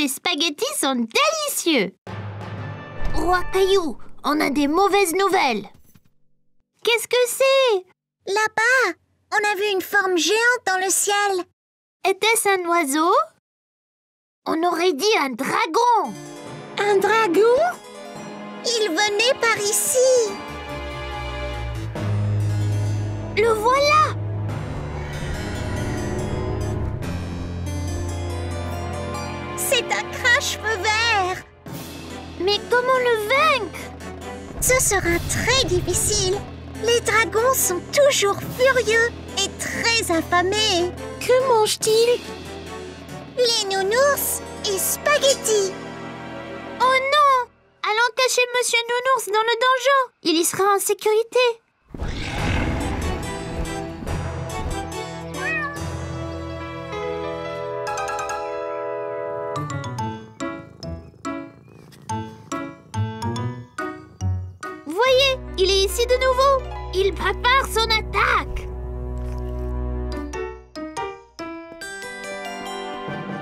Ces spaghettis sont délicieux. Roi Caillou, on a des mauvaises nouvelles. Qu'est-ce que c'est? Là-bas, on a vu une forme géante dans le ciel. Était-ce un oiseau? On aurait dit un dragon. Un dragon? Il venait par ici. Le voilà! C'est un crache-feu vert. Mais comment le vaincre? Ce sera très difficile. Les dragons sont toujours furieux et très affamés. Que mange-t-il? Les nounours et spaghettis. Oh non! Allons cacher Monsieur Nounours dans le donjon. Il y sera en sécurité. Voyez, il est ici de nouveau. Il prépare son attaque.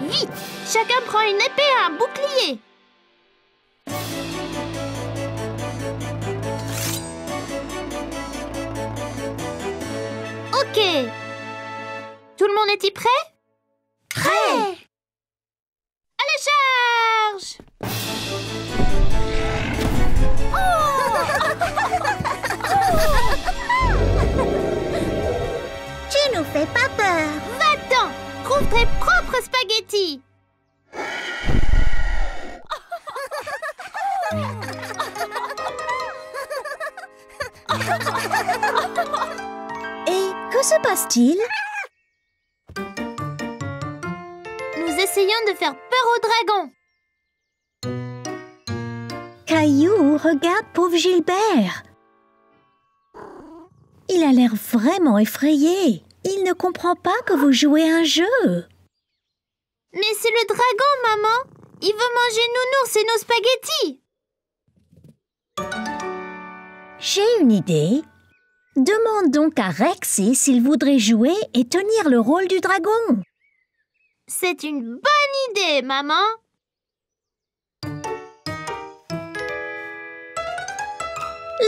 Vite, chacun prend une épée et un bouclier. Ok. Tout le monde est-il prêt? Prêt! À la charge! Tu nous fais pas peur. Va-t'en! Trouve tes propres spaghettis! Et que se passe-t-il? Nous essayons de faire peur au dragon. Caillou, regarde pauvre Gilbert. Il a l'air vraiment effrayé. Il ne comprend pas que vous jouez un jeu. Mais c'est le dragon, maman! Il veut manger Nounours et nos spaghettis! J'ai une idée. Demande donc à Rexy s'il voudrait jouer et tenir le rôle du dragon. C'est une bonne idée, maman!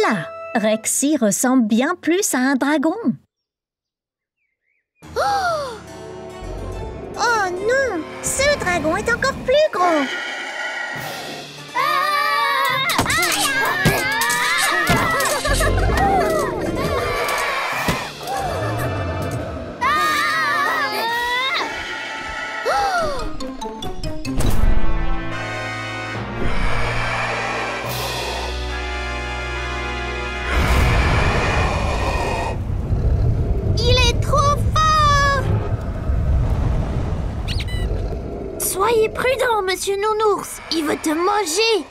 Là, Rexy ressemble bien plus à un dragon. Oh non! Ce dragon est encore plus gros! Soyez prudent, Monsieur Nounours. Il veut te manger.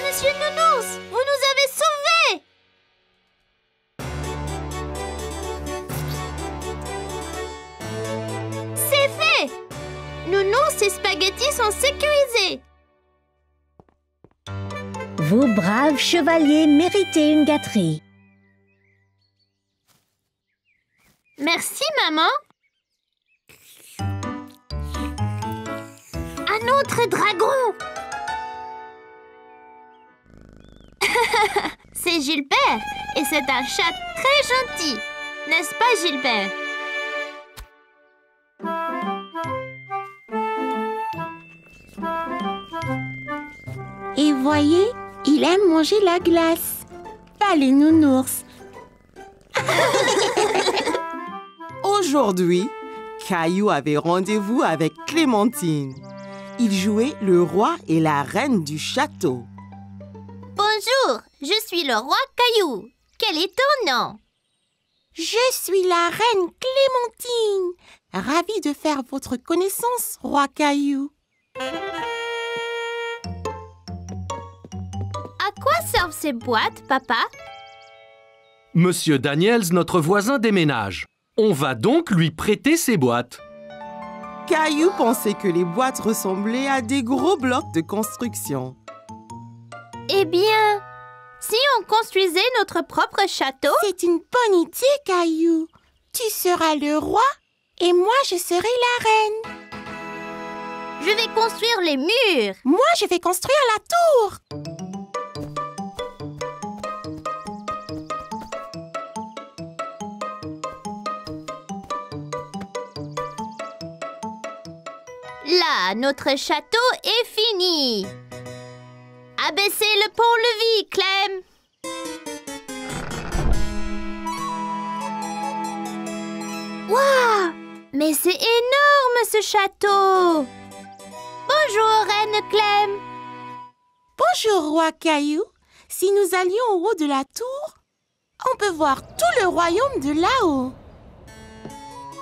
Monsieur Nounours, vous nous avez sauvés! C'est fait! Nounours et spaghettis sont sécurisés. Vous, braves chevaliers, méritez une gâterie. Merci, maman. Un autre dragon! C'est Gilbert et c'est un chat très gentil. N'est-ce pas, Gilbert? Et voyez, il aime manger la glace. Pas les nounours. Aujourd'hui, Caillou avait rendez-vous avec Clémentine. Il jouait le roi et la reine du château. Bonjour, je suis le roi Caillou. Quel est ton nom? Je suis la reine Clémentine. Ravi de faire votre connaissance, roi Caillou. À quoi servent ces boîtes, papa? Monsieur Daniels, notre voisin, déménage. On va donc lui prêter ses boîtes. Caillou pensait que les boîtes ressemblaient à des gros blocs de construction. Eh bien, si on construisait notre propre château? C'est une bonne idée, Caillou. Tu seras le roi et moi, je serai la reine. Je vais construire les murs. Moi, je vais construire la tour. Là, notre château est fini. Abaissez le pont-levis, Clem. Waouh! Mais c'est énorme, ce château. Bonjour, Reine Clem. Bonjour, roi Caillou. Si nous allions au haut de la tour, on peut voir tout le royaume de là-haut.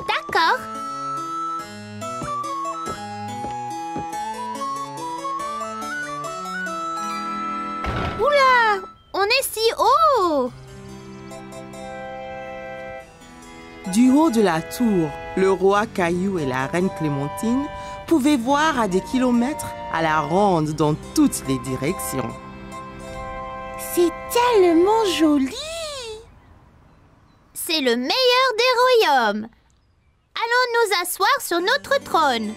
D'accord. Oula! On est si haut! Du haut de la tour, le roi Caillou et la reine Clémentine pouvaient voir à des kilomètres à la ronde dans toutes les directions. C'est tellement joli. C'est le meilleur des royaumes. Allons nous asseoir sur notre trône.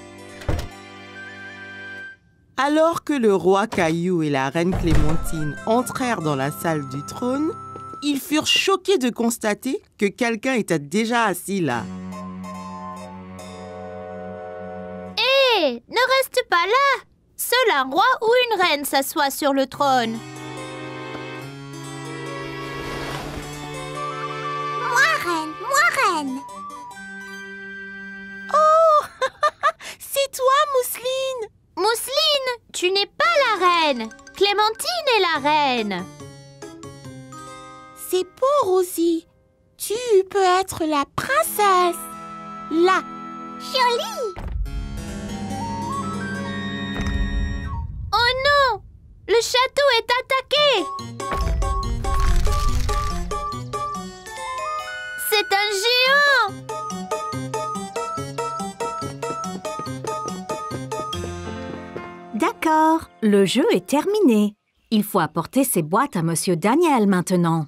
Alors que le roi Caillou et la reine Clémentine entrèrent dans la salle du trône, ils furent choqués de constater que quelqu'un était déjà assis là. Hé, ne reste pas là. Seul un roi ou une reine s'assoit sur le trône. Moi reine. Oh, c'est toi, Mousseline. Mousseline, tu n'es pas la reine. Clémentine est la reine. C'est bon, Rosie. Tu peux être la princesse. Là. Jolie. Oh non! Le château est attaqué! C'est un géant! D'accord, le jeu est terminé. Il faut apporter ces boîtes à Monsieur Daniel maintenant.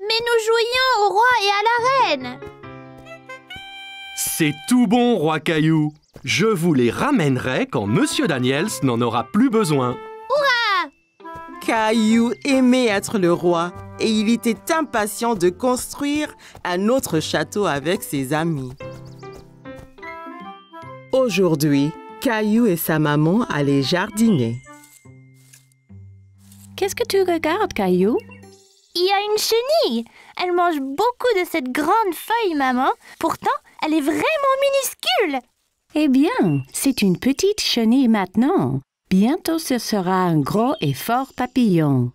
Mais nous jouions au roi et à la reine! C'est tout bon, roi Caillou. Je vous les ramènerai quand Monsieur Daniels n'en aura plus besoin. Caillou aimait être le roi et il était impatient de construire un autre château avec ses amis. Aujourd'hui, Caillou et sa maman allaient jardiner. Qu'est-ce que tu regardes, Caillou? Il y a une chenille! Elle mange beaucoup de cette grande feuille, maman. Pourtant, elle est vraiment minuscule! Eh bien, c'est une petite chenille maintenant. Bientôt, ce sera un gros et fort papillon.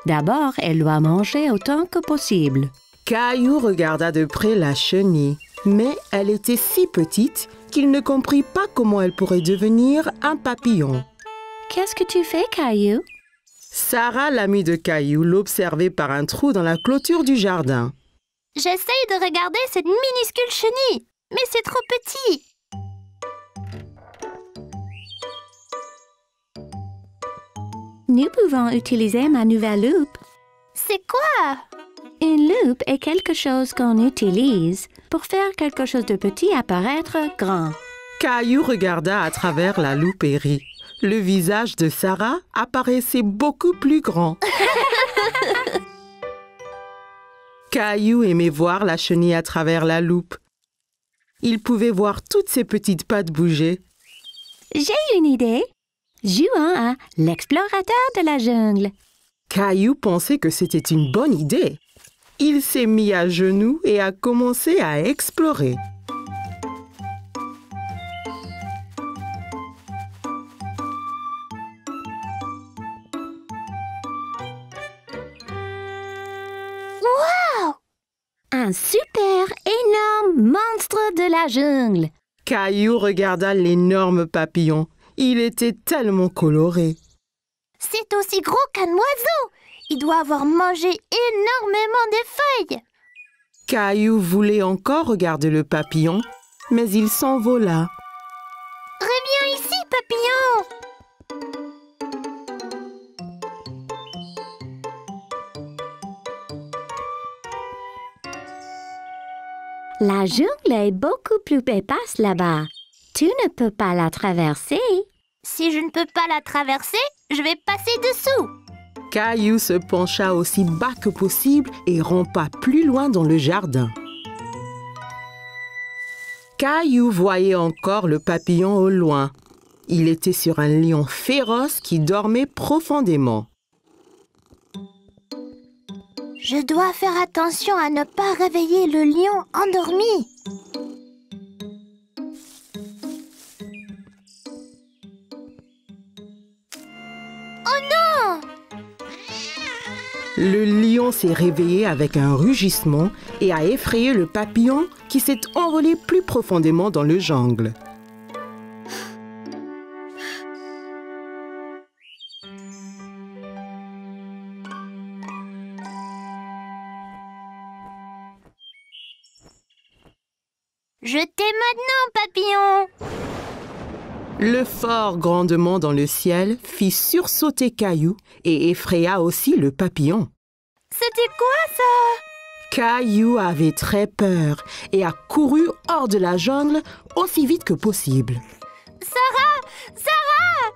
D'abord, elle doit manger autant que possible. Caillou regarda de près la chenille, mais elle était si petite qu'il ne comprit pas comment elle pourrait devenir un papillon. Qu'est-ce que tu fais, Caillou? Sarah, l'amie de Caillou, l'observait par un trou dans la clôture du jardin. J'essaye de regarder cette minuscule chenille, mais c'est trop petit. Nous pouvons utiliser ma nouvelle loupe. C'est quoi? Une loupe est quelque chose qu'on utilise pour faire quelque chose de petit apparaître grand. Caillou regarda à travers la loupe et rit. Le visage de Sarah apparaissait beaucoup plus grand. Caillou aimait voir la chenille à travers la loupe. Il pouvait voir toutes ses petites pattes bouger. J'ai une idée. Jouons à l'explorateur de la jungle. Caillou pensait que c'était une bonne idée. Il s'est mis à genoux et a commencé à explorer. Un super énorme monstre de la jungle. Caillou regarda l'énorme papillon. Il était tellement coloré. C'est aussi gros qu'un oiseau. Il doit avoir mangé énormément de feuilles. Caillou voulait encore regarder le papillon, mais il s'envola. Reviens ici, papillon. La jungle est beaucoup plus épaisse là-bas. Tu ne peux pas la traverser. Si je ne peux pas la traverser, je vais passer dessous. Caillou se pencha aussi bas que possible et rampa plus loin dans le jardin. Caillou voyait encore le papillon au loin. Il était sur un lion féroce qui dormait profondément. Je dois faire attention à ne pas réveiller le lion endormi. Oh non! Le lion s'est réveillé avec un rugissement et a effrayé le papillon qui s'est envolé plus profondément dans le jungle. Je t'ai maintenant, papillon! Le fort grondement dans le ciel fit sursauter Caillou et effraya aussi le papillon. C'était quoi ça? Caillou avait très peur et a couru hors de la jungle aussi vite que possible. Sarah! Sarah!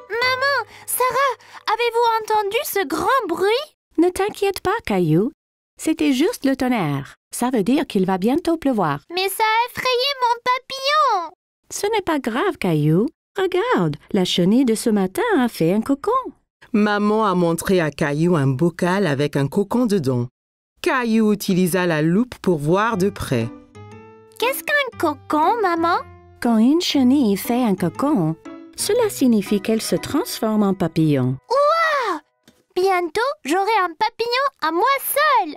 Maman, Sarah, avez-vous entendu ce grand bruit? Ne t'inquiète pas, Caillou. C'était juste le tonnerre. Ça veut dire qu'il va bientôt pleuvoir. Mais ça a effrayé mon papillon! Ce n'est pas grave, Caillou. Regarde, la chenille de ce matin a fait un cocon. Maman a montré à Caillou un bocal avec un cocon dedans. Caillou utilisa la loupe pour voir de près. Qu'est-ce qu'un cocon, maman? Quand une chenille fait un cocon, cela signifie qu'elle se transforme en papillon. Ouah! Bientôt, j'aurai un papillon à moi seule!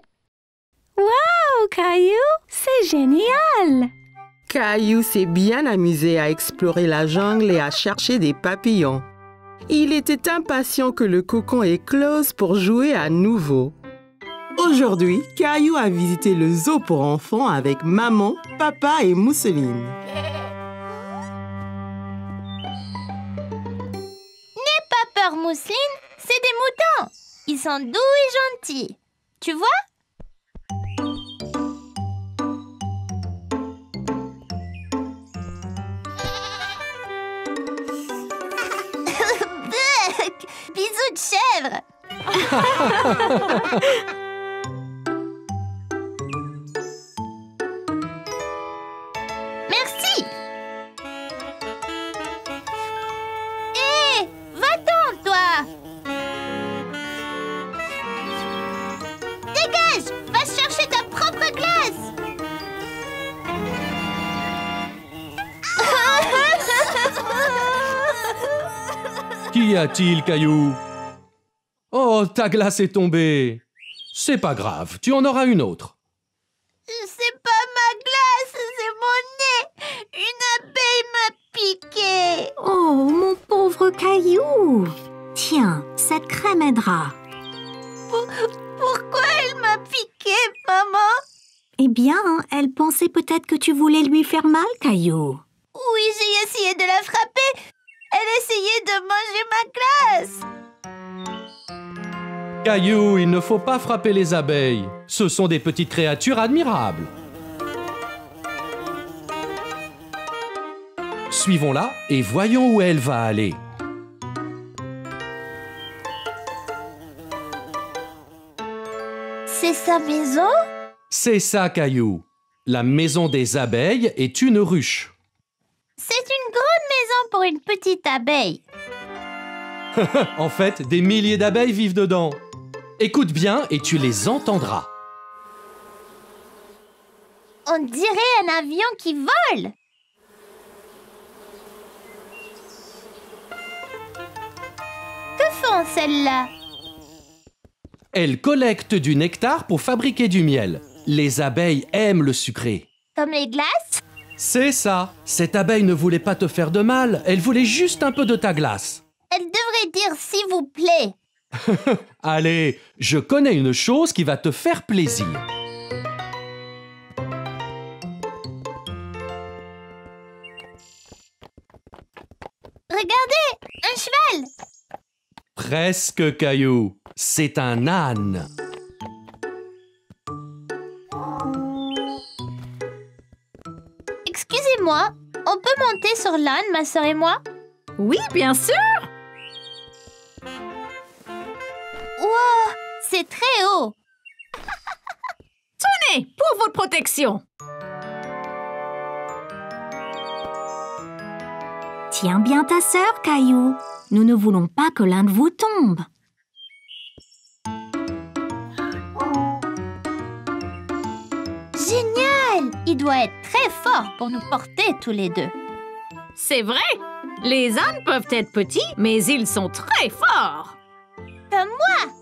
Wow, Caillou, c'est génial! Caillou s'est bien amusé à explorer la jungle et à chercher des papillons. Il était impatient que le cocon éclose pour jouer à nouveau. Aujourd'hui, Caillou a visité le zoo pour enfants avec maman, papa et Mousseline. N'aie pas peur, Mousseline, c'est des moutons. Ils sont doux et gentils. Tu vois? Bisous de chèvre. Merci. Hé, va-t'en, toi. Dégage, va chercher ta propre glace. Qu'y a-t-il, Caillou? Oh, ta glace est tombée. C'est pas grave, tu en auras une autre. C'est pas ma glace, c'est mon nez. Une abeille m'a piqué. Oh, mon pauvre Caillou! Tiens, cette crème aidera. Pourquoi elle m'a piqué, maman? Eh bien, elle pensait peut-être que tu voulais lui faire mal, Caillou. Oui, j'ai essayé de la frapper. Elle essayait de manger ma glace. Caillou, il ne faut pas frapper les abeilles. Ce sont des petites créatures admirables. Suivons-la et voyons où elle va aller. C'est sa maison? C'est ça, Caillou. La maison des abeilles est une ruche. C'est une grande maison pour une petite abeille. En fait, des milliers d'abeilles vivent dedans. Écoute bien et tu les entendras. On dirait un avion qui vole. Que font celles-là? Elles collectent du nectar pour fabriquer du miel. Les abeilles aiment le sucré. Comme les glaces? C'est ça. Cette abeille ne voulait pas te faire de mal. Elle voulait juste un peu de ta glace. Elle devrait dire s'il vous plaît. Allez, je connais une chose qui va te faire plaisir. Regardez, un cheval. Presque, Caillou. C'est un âne. Excusez-moi, on peut monter sur l'âne, ma sœur et moi? Oui, bien sûr! Wow, c'est très haut. Tenez, pour votre protection! Tiens bien ta sœur, Caillou. Nous ne voulons pas que l'un de vous tombe. Génial! Il doit être très fort pour nous porter tous les deux. C'est vrai! Les ânes peuvent être petits, mais ils sont très forts! Comme moi!